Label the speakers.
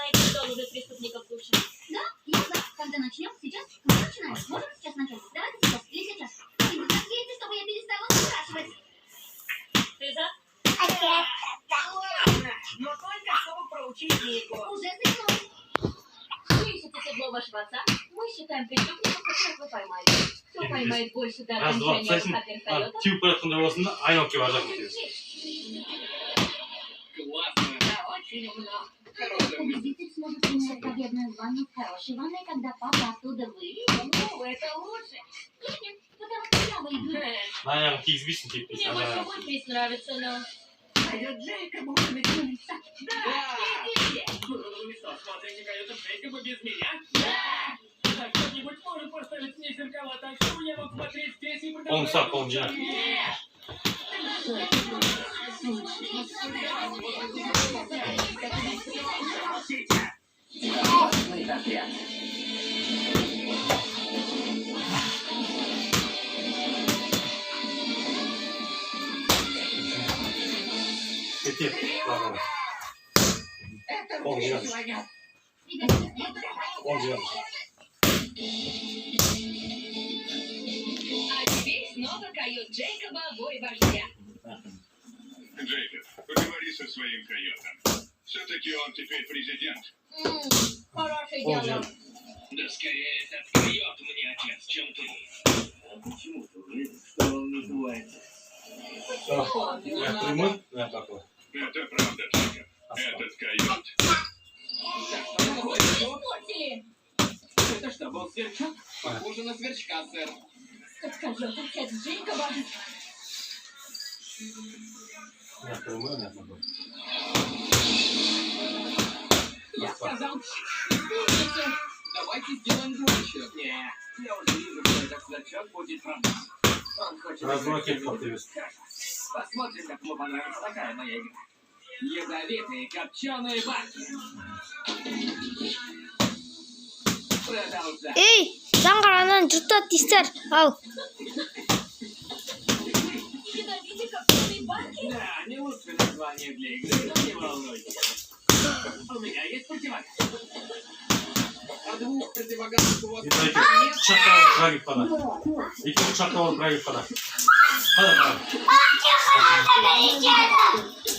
Speaker 1: знаете, что он уже преступников слушает.
Speaker 2: Да? Я за. Когда начнем? Сейчас? Мы начинаем. Можем сейчас начать? Давайте сейчас. Или сейчас. Вы хотите, чтобы я перестала спрашивать?
Speaker 1: Ты за?
Speaker 3: Но только чтобы проучить Нику.
Speaker 2: Уже за мной.
Speaker 1: Вы ищете седло вашего отца? Мы считаем преступников, которых вы поймали. Кто поймает больше до
Speaker 4: Раз, два,
Speaker 1: окончания
Speaker 4: сосын.
Speaker 1: вертолета?
Speaker 4: Тип пояқтың болсын, айналып келіп ажап кетеді.
Speaker 3: Классно. Да, очень умно. Хорошая мысль.
Speaker 2: Победитель сможет принять победную ванну в хорошей ванной, когда папа оттуда выйдет.
Speaker 3: Ну, это лучше.
Speaker 2: Нет, потому что я выйду.
Speaker 4: Аяғын тигізбейсің тек
Speaker 1: Мне больше будет песня нравится, но...
Speaker 3: А я Джейкобу намекнулся. Да. Идите. Вы что, смотрите каюту Джейкоба без меня? Да. А кто-нибудь может поставить мне зеркала так, чтобы я мог смотреть здесь и
Speaker 4: Қолын ұстап, қолын жинап.
Speaker 3: Нет.
Speaker 4: Кетеді. Бағана.
Speaker 3: Это
Speaker 4: О,
Speaker 3: мне
Speaker 4: я.
Speaker 3: звонят.
Speaker 4: Қолын жинап.
Speaker 1: А теперь снова кают Джейкоба вой вождя.
Speaker 5: Джейкоб, поговори со своим койотом. Все-таки он теперь президент.
Speaker 1: Хороший
Speaker 4: Қолын
Speaker 1: диалог.
Speaker 4: жинап.
Speaker 3: Да скорее этот койот мне отец, чем ты. А почему ты уверен, что он называется?
Speaker 4: Аяқ прямой, аяқ ақылы.
Speaker 5: Это правда, Джейкоб. Этот койот.
Speaker 1: Испортили!
Speaker 3: Это что, был сверчок? Похоже на сверчка, сэр.
Speaker 1: Как скажет отец Джейкоба.
Speaker 4: Аяқ прямой, аяқ ақылы.
Speaker 3: Я сказал, видите, давайте сделаем громче. Нет, я уже вижу, что этот сверчок будет правда. Он хочет...
Speaker 4: Разблокировать активист.
Speaker 3: Посмотрим, как ему понравится такая моя игра. Ядовитые копченые баки. Продолжай.
Speaker 6: Эй, жаңғаранан жұртта тистер. Ау.
Speaker 1: Ядовитые копченые банки?
Speaker 3: Да, не лучшее название для игры, но не волнуйтесь. У меня есть противогаз. А двух противогазов у вас
Speaker 4: Енді екеуі шаққа алып қара қана. Екеуі шаққа алып қара қана. Қара қара.